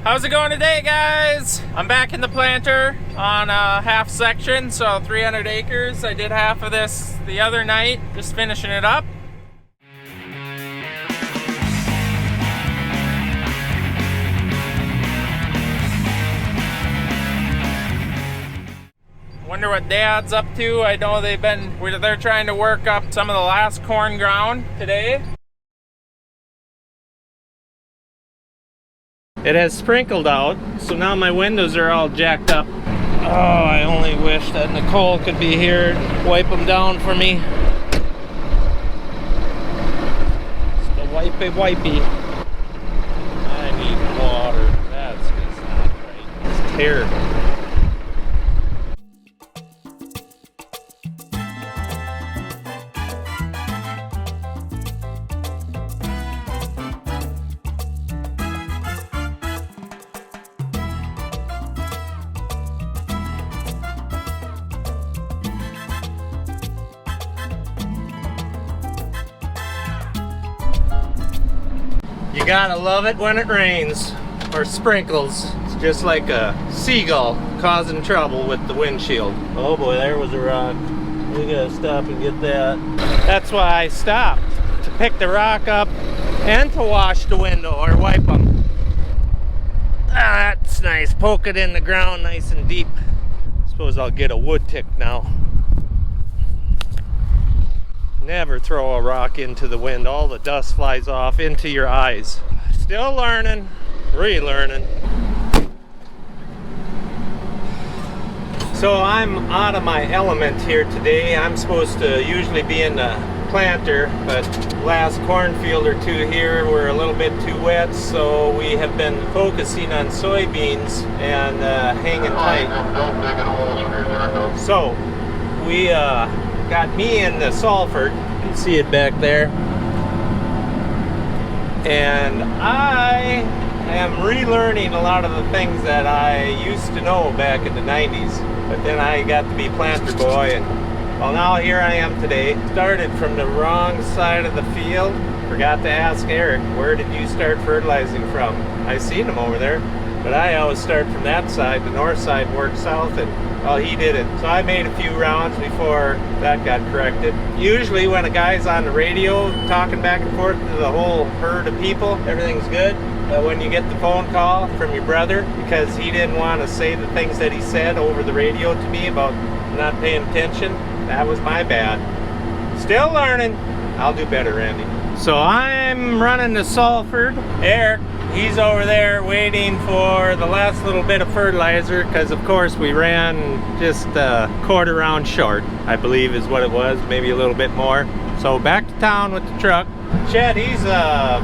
How's it going today, guys? I'm back in the planter on a half section, so 300 acres. I did half of this the other night, just finishing it up. Wonder what Dad's up to. I know they're trying to work up some of the last corn ground today. It has sprinkled out, so now my windows are all jacked up. Oh, I only wish that Nicole could be here and wipe them down for me. Just a wipey. I need water. That's just not right. It's terrible. You gotta love it when it rains or sprinkles. It's just like a seagull causing trouble with the windshield. Oh boy, there was a rock. We gotta stop and get that. That's why I stopped, to pick the rock up and to wash the window or wipe them. Ah, that's nice. Poke it in the ground nice and deep. Suppose I'll get a wood tick now. Never throw a rock into the wind. All the dust flies off into your eyes. Still learning, relearning. So I'm out of my element here today. I'm supposed to usually be in the planter, but last cornfield or two here were a little bit too wet, so we have been focusing on soybeans and hanging tight. So we got me in the sulfured. You can see it back there. And I am relearning a lot of the things that I used to know back in the 90s. But then I got to be planter boy, and well, now here I am today. Started from the wrong side of the field. Forgot to ask Eric, where did you start fertilizing from? I seen him over there, but I always start from that side. The north side worked south, and well, he didn't. So I made a few rounds before that got corrected. Usually when a guy's on the radio talking back and forth to the whole herd of people, everything's good. But when you get the phone call from your brother because he didn't want to say the things that he said over the radio to me about not paying attention, that was my bad. Still learning. I'll do better, Randy. So I'm running the sulfured. Eric, he's over there waiting for the last little bit of fertilizer because of course we ran just a quarter round short, I believe is what it was, maybe a little bit more. So back to town with the truck. Chet, he's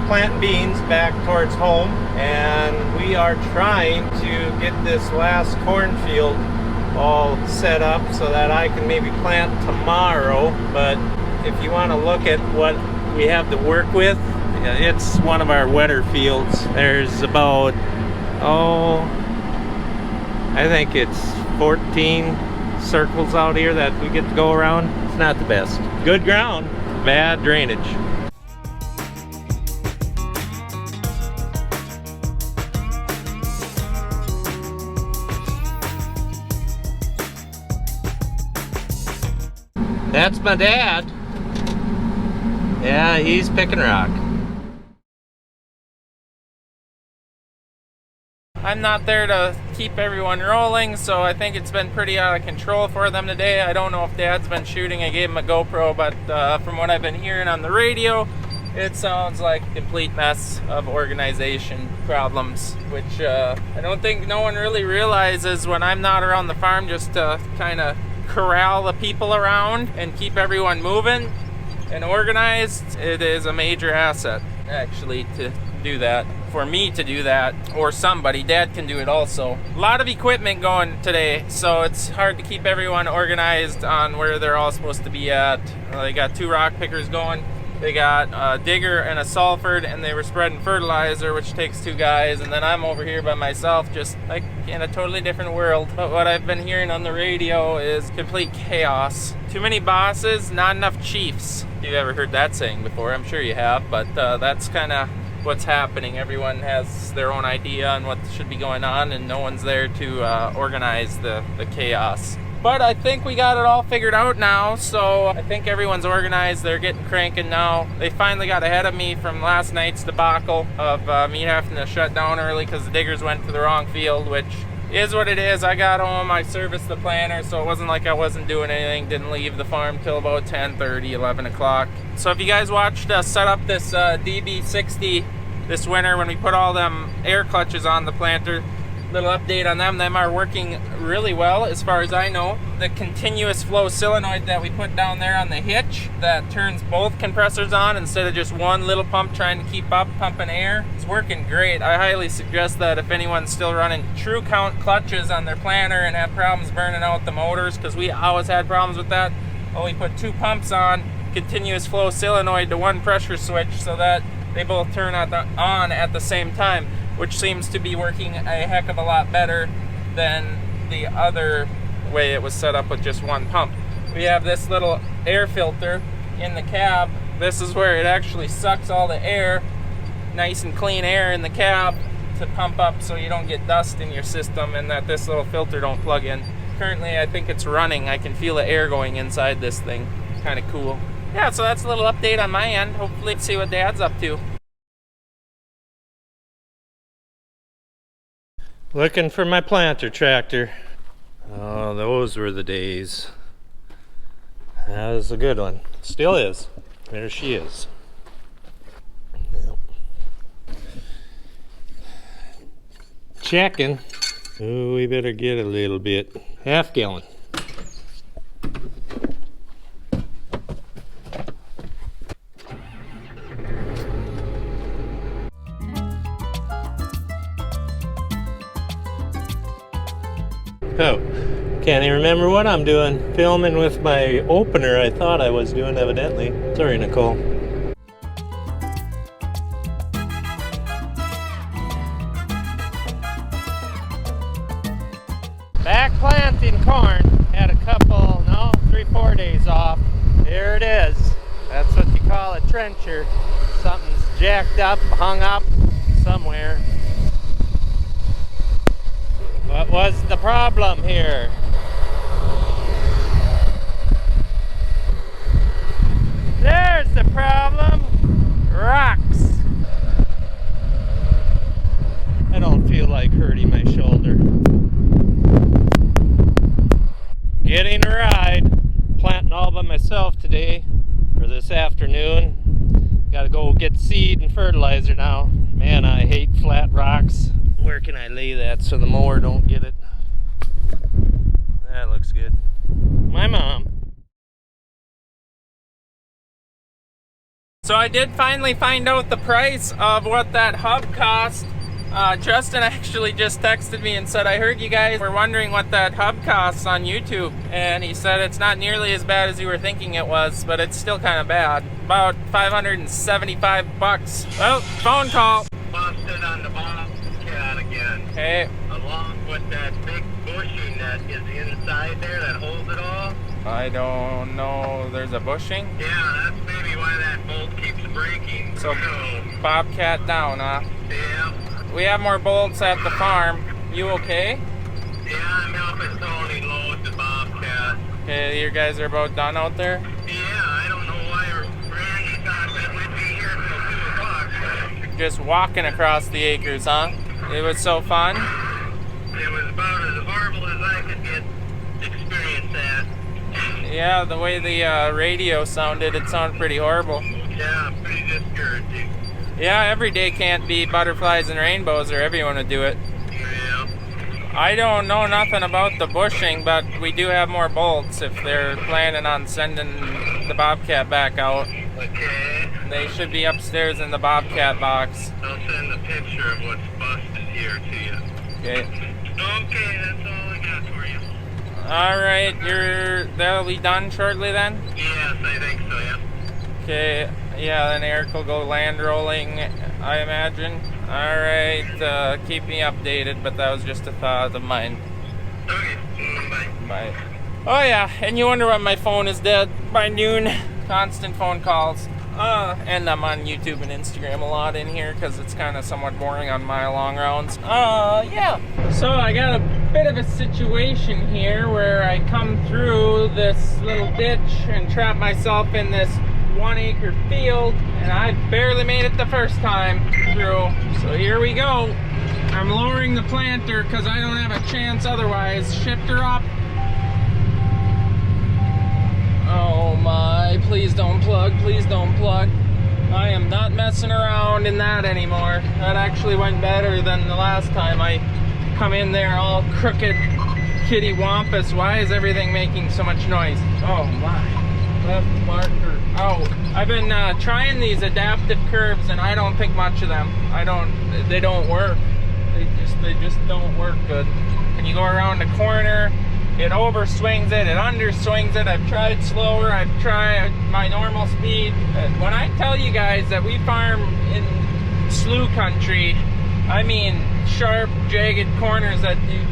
planting beans back towards home, and we are trying to get this last cornfield all set up so that I can maybe plant tomorrow. But if you want to look at what we have to work with, it's one of our wetter fields. There's about, I think it's 14 circles out here that we get to go around. It's not the best. Good ground, bad drainage. That's my dad. Yeah, he's picking rock. I'm not there to keep everyone rolling, so I think it's been pretty out of control for them today. I don't know if Dad's been shooting. I gave him a GoPro, but from what I've been hearing on the radio, it sounds like a complete mess of organization problems, which I don't think no one really realizes when I'm not around the farm, just to kind of corral the people around and keep everyone moving and organized. It is a major asset, actually, to do that. For me to do that, or somebody. Dad can do it also. A lot of equipment going today, so it's hard to keep everyone organized on where they're all supposed to be at. They got 2 rock pickers going. They got a digger and a sulfured, and they were spreading fertilizer, which takes 2 guys, and then I'm over here by myself, just like in a totally different world. But what I've been hearing on the radio is complete chaos. Too many bosses, not enough chiefs. If you've ever heard that saying before, I'm sure you have, but that's kind of what's happening. Everyone has their own idea on what should be going on, and no one's there to organize the chaos. But I think we got it all figured out now, so I think everyone's organized. They're getting cranking now. They finally got ahead of me from last night's debacle of me having to shut down early because the diggers went to the wrong field, which is what it is. I got home, I serviced the planter, so it wasn't like I wasn't doing anything. Didn't leave the farm till about 10:30, 11 o'clock. So if you guys watched us set up this DB60 this winter when we put all them air clutches on the planter, little update on them. Them are working really well as far as I know. The continuous flow solenoid that we put down there on the hitch that turns both compressors on instead of just one little pump trying to keep up pumping air, it's working great. I highly suggest that if anyone's still running true count clutches on their planter and have problems burning out the motors, because we always had problems with that, well, we put 2 pumps on continuous flow solenoid to 1 pressure switch so that they both turn on at the same time, which seems to be working a heck of a lot better than the other way it was set up with just 1 pump. We have this little air filter in the cab. This is where it actually sucks all the air, nice and clean air in the cab to pump up so you don't get dust in your system and that this little filter don't plug in. Currently I think it's running. I can feel the air going inside this thing. Kind of cool. Yeah, so that's a little update on my end. Hopefully see what Dad's up to. Looking for my planter tractor. Oh, those were the days. That was a good one. Still is. There she is. Yep. Checking. Oh, we better get a little bit. Half gallon. Oh, can't even remember what I'm doing. Filming with my opener, I thought I was doing, evidently. Sorry, Nicole. Back planting corn. Had a couple, no, 3-4 days off. Here it is. That's what you call a trencher. Something's jacked up, hung up somewhere. What was the problem here? There's the problem. Rocks. I don't feel like hurting my shoulder. Getting a ride. Planting all by myself today, or this afternoon. Gotta go get seed and fertilizer now. Man, I hate flat rocks. Where can I lay that so the mower don't get it? That looks good. My mom. So I did finally find out the price of what that hub cost. Justin actually just texted me and said, I heard you guys were wondering what that hub costs on YouTube. And he said it's not nearly as bad as you were thinking it was, but it's still kind of bad. About $575. Well, phone call. Busted on the bobcat again. Hey. Along with that big bushing that is inside there that holds it all. I don't know. There's a bushing? Yeah, that's maybe why that bolt keeps breaking. So, bobcat down, huh? Yeah. We have more bolts at the farm. You okay? Yeah, I'm helping Tony load the bobcat. Okay, you guys are about done out there? Yeah, I don't know why Randy thought that we'd be here till 2 o'clock. Just walking across the acres, huh? It was so fun? It was about as horrible as I could get experience at. Yeah, the way the radio sounded, it sounded pretty horrible. Yeah, pretty discouraging. Yeah, every day can't be butterflies and rainbows or everyone would do it. Yeah. I don't know nothing about the bushing, but we do have more bolts if they're planning on sending the bobcat back out. Okay. They should be upstairs in the bobcat box. I'll send a picture of what's busted here to you. Okay. Okay, that's all I got for you. Alright, they'll be done shortly then? Yes, I think so, yeah. Okay, yeah, then Eric will go land rolling, I imagine. Alright, keep me updated, but that was just a thought of mine. Okay, bye. Bye. Oh yeah, and you wonder why my phone is dead by noon. Constant phone calls. And I'm on YouTube and Instagram a lot in here because it's kind of somewhat boring on my long rounds. Yeah. So I got a bit of a situation here where I come through this little ditch and trap myself in this 1 acre field, and I barely made it the first time through. So here we go. I'm lowering the planter because I don't have a chance otherwise. Shifter up. Oh my, please don't plug, please don't plug. I am not messing around in that anymore. That actually went better than the last time I come in there all crooked kitty wampus. Why is everything making so much noise? Oh my, left marker out. I've been trying these adaptive curves and I don't think much of them. They don't work. They just don't work good. When you go around the corner, it overswings it, it underswings it. I've tried slower, I've tried my normal speed. When I tell you guys that we farm in slough country, I mean sharp, jagged corners that you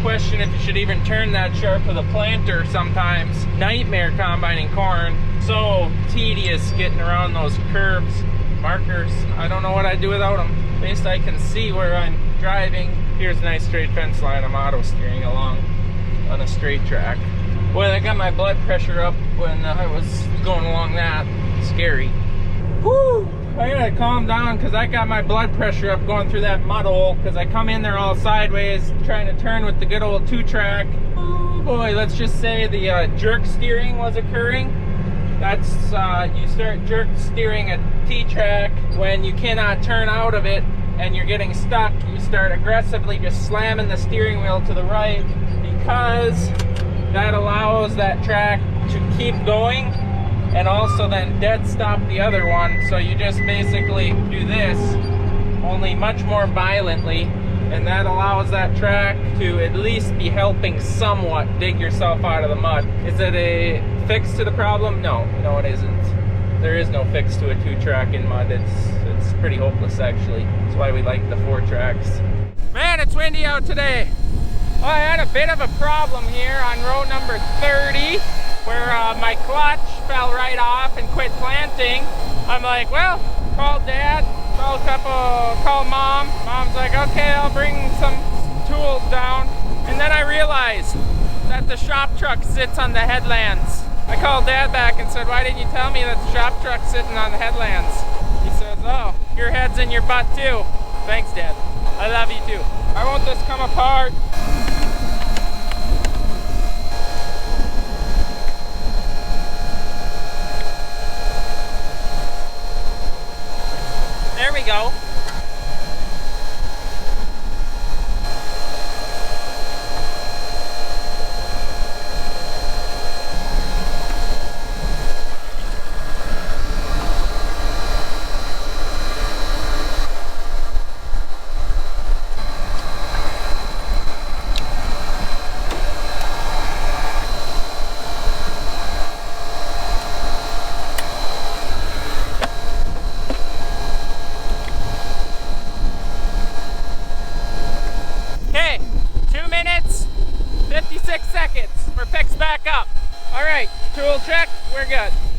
question if you should even turn that sharp with a planter sometimes. Nightmare combining corn. So tedious getting around those curves. Markers, I don't know what I'd do without them. At least I can see where I'm driving. Here's a nice straight fence line. I'm auto steering along on a straight track. Boy, I got my blood pressure up when I was going along that. Scary. Whew! I gotta calm down because I got my blood pressure up going through that mud hole because I come in there all sideways trying to turn with the good old 2-track. Oh boy, let's just say the jerk steering was occurring. That's, you start jerk steering a T-track when you cannot turn out of it and you're getting stuck. You start aggressively just slamming the steering wheel to the right because that allows that track to keep going and also then dead stop the other one. So you just basically do this, only much more violently, and that allows that track to at least be helping somewhat dig yourself out of the mud. Is it a fix to the problem? No, it isn't. There is no fix to a 2-track in mud. It's pretty hopeless actually. That's why we like the 4 tracks. Man, it's windy out today. Well, I had a bit of a problem here on row number 30 where my clutch fell right off and quit planting. I'm like, well, call Dad, call Mom. Mom's like, okay, I'll bring some tools down. And then I realized that the shop truck sits on the headlands. I called Dad back and said, why didn't you tell me that the shop truck's sitting on the headlands? He says, oh, your head's in your butt too. Thanks, Dad. I love you too. Why won't this come apart? There we go.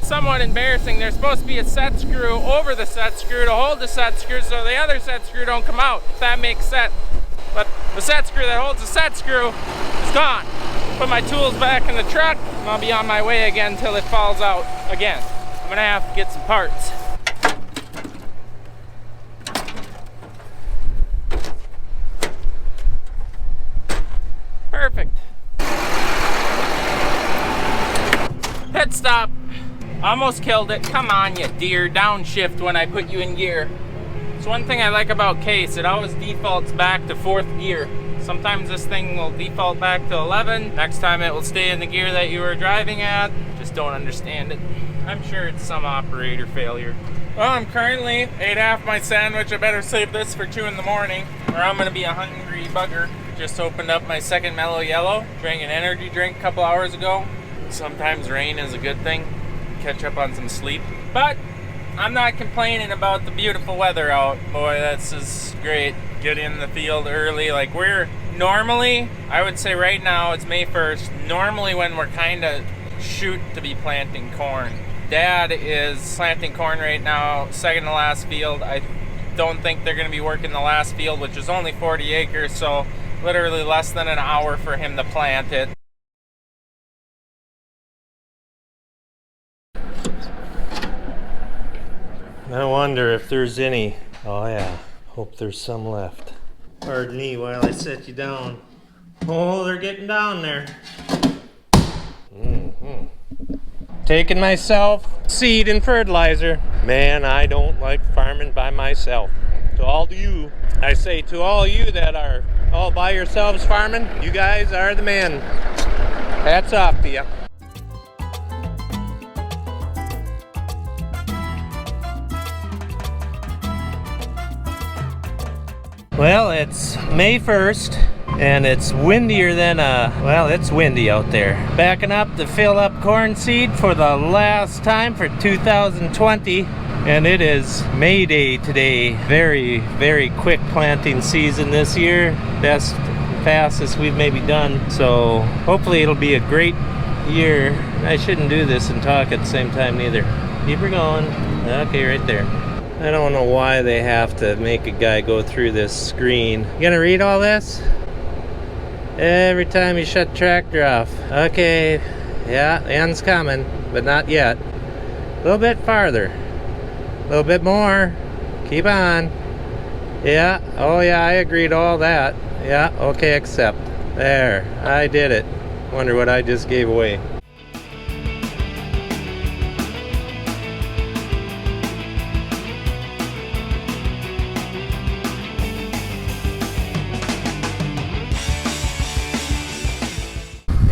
Somewhat embarrassing. There's supposed to be a set screw over the set screw to hold the set screw so the other set screw don't come out, if that makes sense. But the set screw that holds the set screw is gone. Put my tools back in the truck and I'll be on my way again until it falls out again. I'm gonna have to get some parts. Perfect. Pit stop. Almost killed it. Come on, you deer. Downshift when I put you in gear. It's one thing I like about Case. It always defaults back to 4th gear. Sometimes this thing will default back to 11. Next time it will stay in the gear that you were driving at. Just don't understand it. I'm sure it's some operator failure. Well, I'm currently ate half my sandwich. I better save this for 2 in the morning or I'm gonna be a hungry bugger. Just opened up my second Mellow Yellow. Drank an energy drink a couple hours ago. Sometimes rain is a good thing. Catch up on some sleep. But I'm not complaining about the beautiful weather out. Boy, that's just great. Get in the field early. Like we're normally, I would say right now it's May 1st. Normally when we're kind of shoot to be planting corn. Dad is planting corn right now, second to last field. I don't think they're going to be working the last field, which is only 40 acres, so literally less than an hour for him to plant it. I wonder if there's any. Oh yeah, hope there's some left. Pardon me while I set you down. Oh, they're getting down there. Taking myself seed and fertilizer. Man, I don't like farming by myself. To all of you, I say to all you that are all by yourselves farming, you guys are the men. Hats off to you. Well, it's May 1st, and it's windier than well, it's windy out there. Backing up to fill up corn seed for the last time for 2020, and it is May Day today. Very, very quick planting season this year. Fastest we've maybe done. So hopefully it'll be a great year. I shouldn't do this and talk at the same time neither. Keep her going. Okay, right there. I don't know why they have to make a guy go through this screen. You gonna read all this? Every time you shut the tractor off. Okay, yeah, the end's coming, but not yet. A little bit farther. A little bit more. Keep on. Yeah, oh yeah, I agreed to all that. Yeah, okay, accept. There, I did it. Wonder what I just gave away.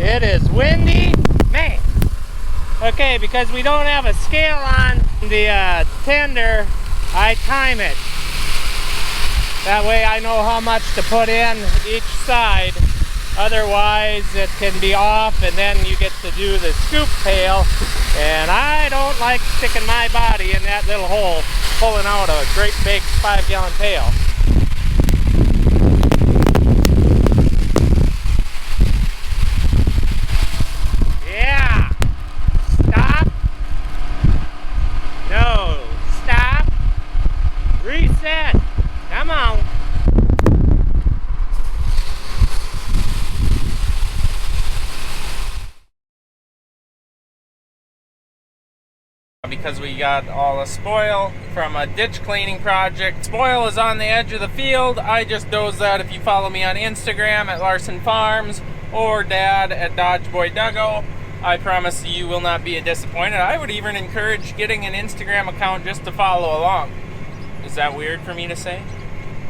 It is windy, man. Okay, because we don't have a scale on the tender, I time it. That way I know how much to put in each side. Otherwise it can be off, and then you get to do the scoop pail. And I don't like sticking my body in that little hole, pulling out a great big 5-gallon pail. Yeah! Stop! No! Stop! Reset! Come on! Because we got all the spoil from a ditch cleaning project. Spoil is on the edge of the field. I just dozed that. If you follow me on Instagram at Larson Farms or Dad at Dodgeboy Dougo, I promise you will not be disappointed. I would even encourage getting an Instagram account just to follow along. Is that weird for me to say?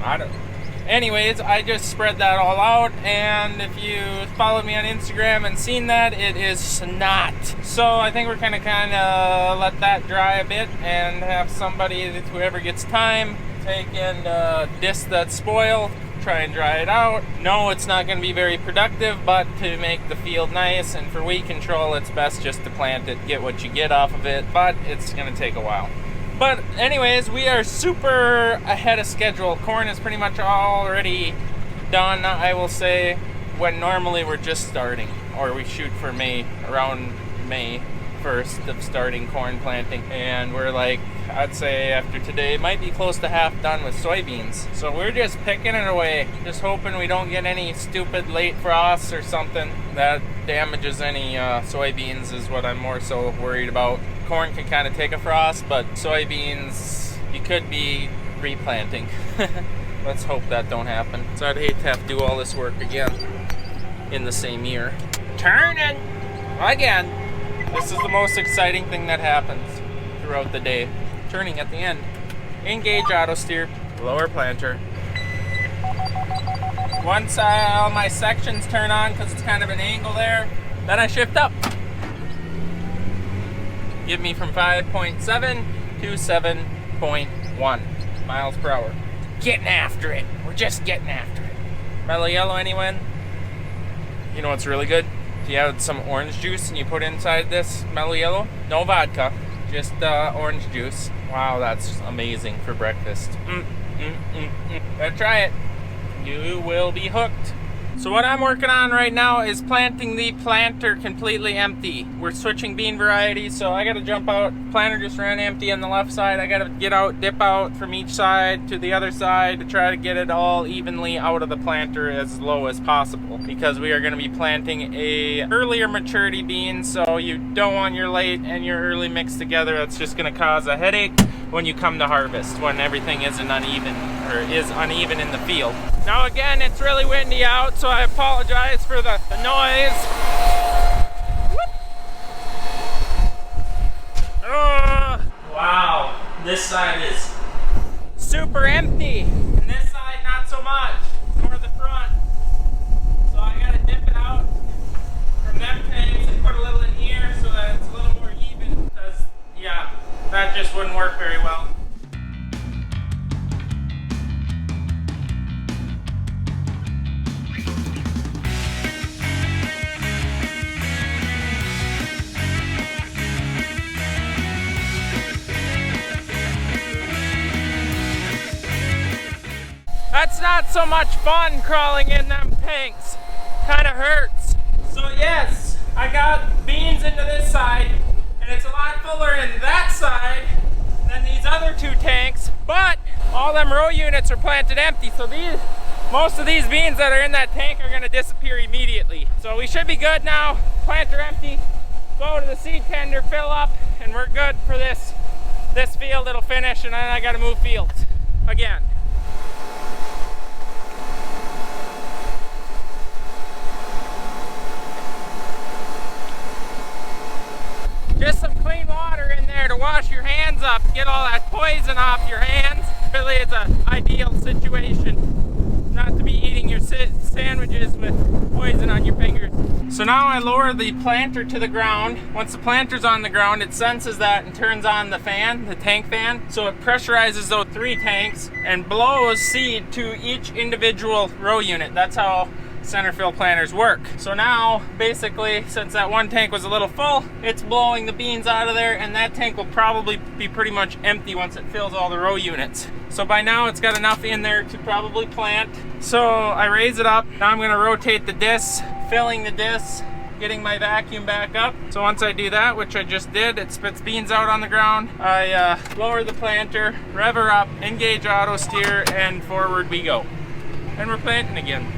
I don't know. Anyways, I just spread that all out, and if you followed me on Instagram and seen that, it is not. So I think we're kind of let that dry a bit and have somebody, whoever gets time, take and disc that spoil, try and dry it out. No, it's not going to be very productive, but to make the field nice and for weed control, it's best just to plant it, get what you get off of it, but it's going to take a while. But anyways, we are super ahead of schedule. Corn is pretty much already done, I will say, when normally we're just starting, or we shoot for May, around May 1st of starting corn planting. And we're like, I'd say after today, might be close to half done with soybeans. So we're just picking it away, just hoping we don't get any stupid late frosts or something that damages any soybeans is what I'm more so worried about. Corn can kind of take a frost, but soybeans, you could be replanting. Let's hope that don't happen. So I'd hate to have to do all this work again in the same year. Turning again. This is the most exciting thing that happens throughout the day. Turning at the end. Engage auto steer, lower planter. Once all my sections turn on, because it's kind of an angle there, then I shift up. Give me from 5.7 to 7.1 miles per hour. Getting after it. We're just getting after it. Mellow yellow, anyone? You know what's really good? If you add some orange juice and you put inside this mellow yellow, no vodka, just orange juice. Wow, that's amazing for breakfast. Gotta try it. You will be hooked. So what I'm working on right now is planting the planter completely empty. We're switching bean varieties, so I gotta jump out. Planter just ran empty on the left side. I gotta get out, dip out from each side to the other side to try to get it all evenly out of the planter as low as possible, because we are gonna be planting a earlier maturity bean, so you don't want your late and your early mixed together. That's just gonna cause a headache when you come to harvest, when everything isn't uneven or is uneven in the field. Now again, it's really windy out, so I apologize for the noise. Wow, this side is super empty, and this side not so much, nor the front. So I gotta dip it out from them tanks and put a little in here so that it's a little more even, because yeah, that just wouldn't work very well. That's not so much fun crawling in them tanks. Kinda hurts. So yes, I got beans into this side, and it's a lot fuller in that side than these other two tanks, but all them row units are planted empty, so most of these beans that are in that tank are gonna disappear immediately. So we should be good now. Planter empty, go to the seed tender, fill up, and we're good for this field. It'll finish, and then I gotta move fields again. Just some clean water in there to wash your hands up, get all that poison off your hands. Really, it's an ideal situation not to be eating your sandwiches with poison on your fingers. So now I lower the planter to the ground. Once the planter's on the ground, it senses that and turns on the fan, the tank fan. So it pressurizes those 3 tanks and blows seed to each individual row unit. That's how center fill planters work. So now, basically, since that one tank was a little full, it's blowing the beans out of there, and that tank will probably be pretty much empty once it fills all the row units. So by now, it's got enough in there to probably plant. So I raise it up. Now I'm gonna rotate the discs, filling the discs, getting my vacuum back up. So once I do that, which I just did, it spits beans out on the ground. I lower the planter, rev her up, engage auto steer, and forward we go. And we're planting again.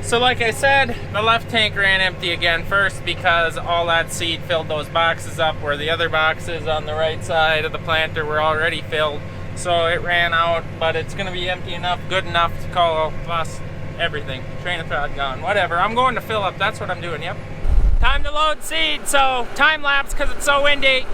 So like I said, the left tank ran empty again first because all that seed filled those boxes up, where the other boxes on the right side of the planter were already filled. So it ran out, but it's gonna be empty enough, good enough to call plus everything. Train of thought gone, whatever. I'm going to fill up, that's what I'm doing, yep. Time to load seed, so time lapse because it's so windy.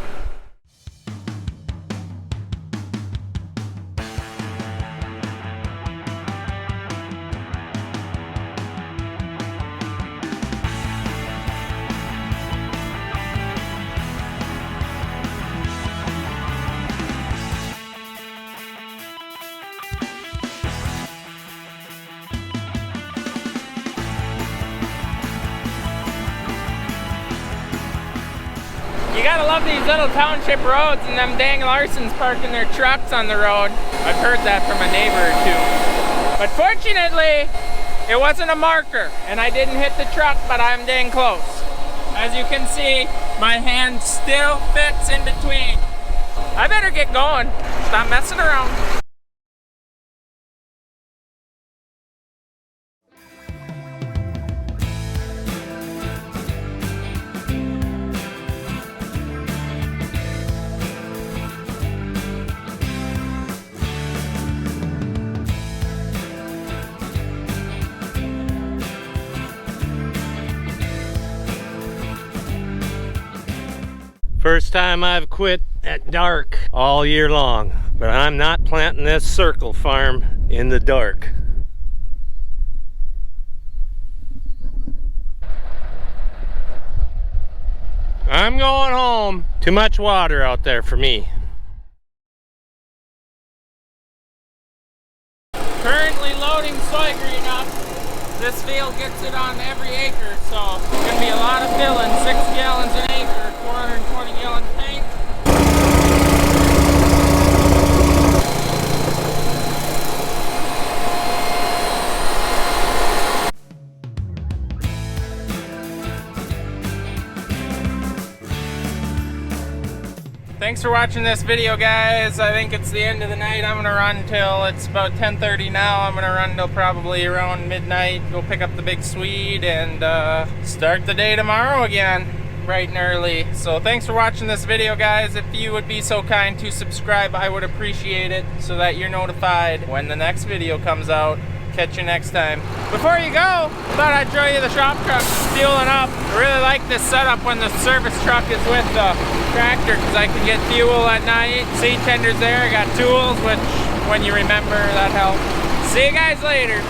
You gotta love these little township roads and them dang Larsons parking their trucks on the road. I've heard that from a neighbor or two. But fortunately, it wasn't a marker and I didn't hit the truck, but I'm dang close. As you can see, my hand still fits in between. I better get going. Stop messing around. First time I've quit at dark all year long, but I'm not planting this circle farm in the dark. I'm going home. Too much water out there for me. Currently loading soybean up. This field gets it on every acre, so it's gonna be a lot of filling. 6 gallons an acre, 420 gallon tank. Thanks for watching this video, guys. I think it's the end of the night. I'm gonna run till it's about 10:30 now. I'm gonna run till probably around midnight, go pick up the big Swede, and start the day tomorrow again, bright and early. So thanks for watching this video, guys. If you would be so kind to subscribe, I would appreciate it, so that you're notified when the next video comes out. Catch you next time. Before you go, thought I'd show you the shop truck fueling up. I really like this setup when the service truck is with the tractor, because I can get fuel at night. Seed tender's there, I got tools, which when you remember, that helps. See you guys later.